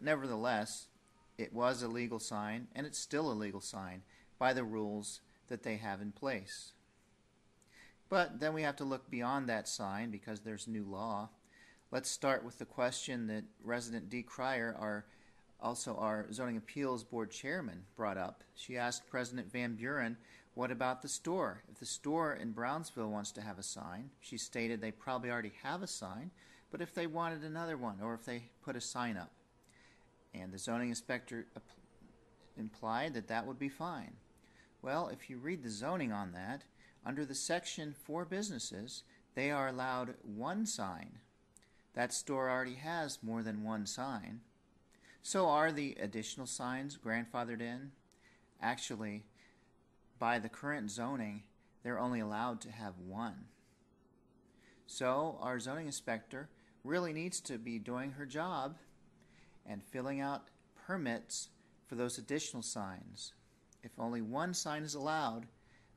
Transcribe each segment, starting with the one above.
nevertheless, it was a legal sign, and it's still a legal sign by the rules that they have in place. But then we have to look beyond that sign because there's new law. Let's start with the question that Resident D. Cryer, also our Zoning Appeals Board Chairman, brought up. She asked President Van Buren, what about the store? If the store in Brownsville wants to have a sign, she stated they probably already have a sign, but if they wanted another one, or if they put a sign up. And the zoning inspector implied that that would be fine. Well, if you read the zoning on that, under the section for businesses, they are allowed one sign. That store already has more than one sign. So are the additional signs grandfathered in? Actually, by the current zoning, they're only allowed to have one. So our zoning inspector really needs to be doing her job and filling out permits for those additional signs. If only one sign is allowed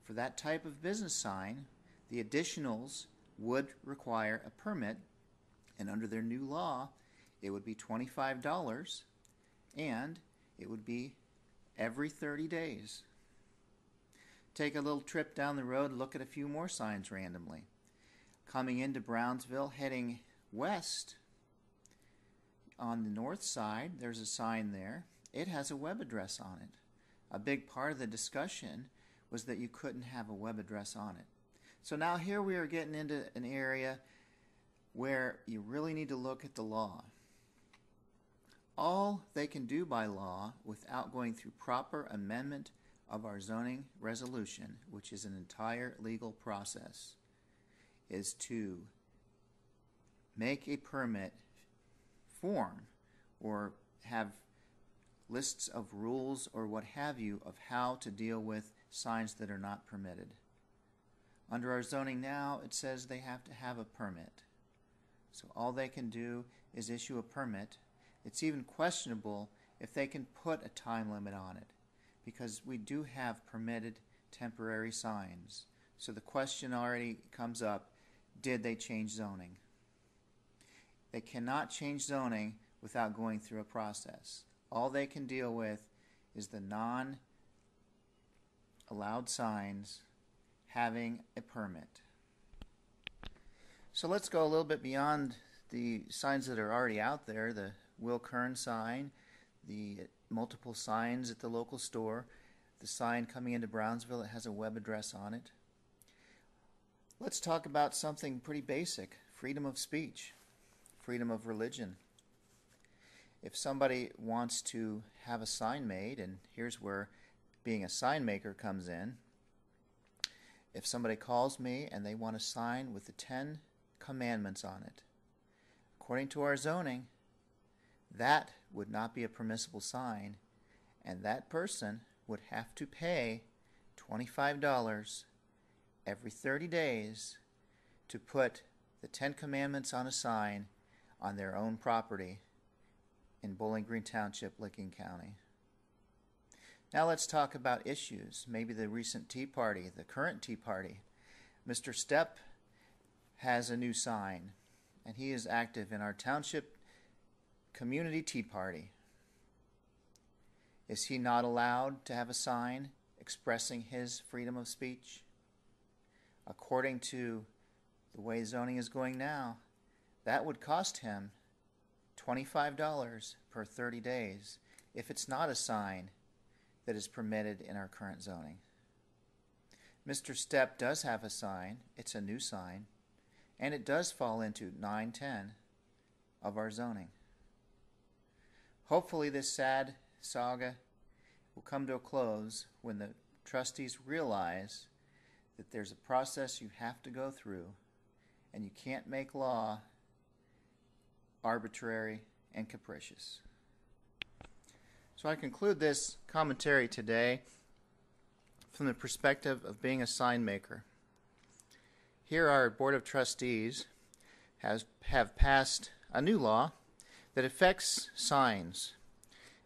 for that type of business sign, the additionals would require a permit, and under their new law, it would be $25, and it would be every 30 days. Take a little trip down the road, look at a few more signs randomly. Coming into Brownsville, heading west, on the north side, there's a sign there. It has a web address on it. A big part of the discussion was that you couldn't have a web address on it. So now here we are getting into an area where you really need to look at the law. All they can do by law, without going through proper amendment of our zoning resolution, which is an entire legal process, is to make a permit form or have lists of rules or what have you of how to deal with signs that are not permitted. Under our zoning now, it says they have to have a permit. So all they can do is issue a permit. It's even questionable if they can put a time limit on it, because we do have permitted temporary signs. So the question already comes up, did they change zoning? They cannot change zoning without going through a process. All they can deal with is the non-allowed signs having a permit. So let's go a little bit beyond the signs that are already out there, the Will Kern sign, the multiple signs at the local store, the sign coming into Brownsville that has a web address on it. Let's talk about something pretty basic, freedom of speech, freedom of religion. If somebody wants to have a sign made, and here's where being a sign maker comes in, if somebody calls me and they want a sign with the 10 commandments on it, according to our zoning, that would not be a permissible sign, and that person would have to pay $25 every 30 days to put the 10 commandments on a sign on their own property in Bowling Green Township, Licking County. Now let's talk about issues, maybe the recent Tea Party, the current Tea Party. Mr. Stepp has a new sign, and he is active in our township community Tea Party. Is he not allowed to have a sign expressing his freedom of speech? According to the way zoning is going now, that would cost him $25 per 30 days if it's not a sign that is permitted in our current zoning. Mr. Stepp does have a sign. It's a new sign, and it does fall into 910 of our zoning. Hopefully this sad saga will come to a close when the trustees realize that there's a process you have to go through, and you can't make law arbitrary and capricious. So I conclude this commentary today from the perspective of being a sign maker. Here our Board of Trustees have passed a new law that affects signs.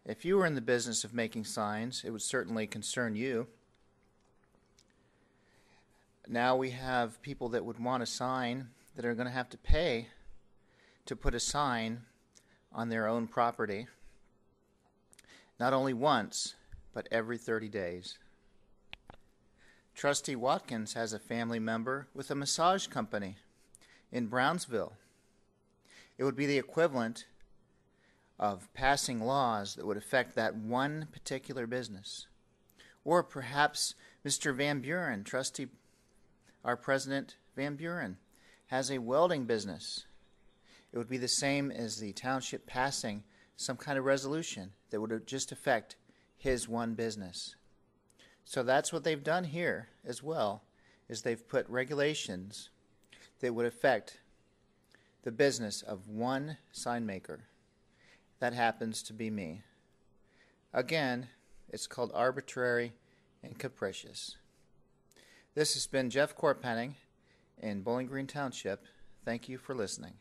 If you were in the business of making signs, it would certainly concern you. Now we have people that would want a sign that are going to have to pay to put a sign on their own property. not only once, but every 30 days. Trustee Watkins has a family member with a massage company in Brownsville. It would be the equivalent of passing laws that would affect that one particular business. Or perhaps Mr. Van Buren, our President Van Buren, has a welding business. It would be the same as the township passing some kind of resolution that would just affect his one business. So that's what they've done here as well, is they've put regulations that would affect the business of one sign maker. That happens to be me. Again, it's called arbitrary and capricious. This has been Jeff Chorpenning in Bowling Green Township. Thank you for listening.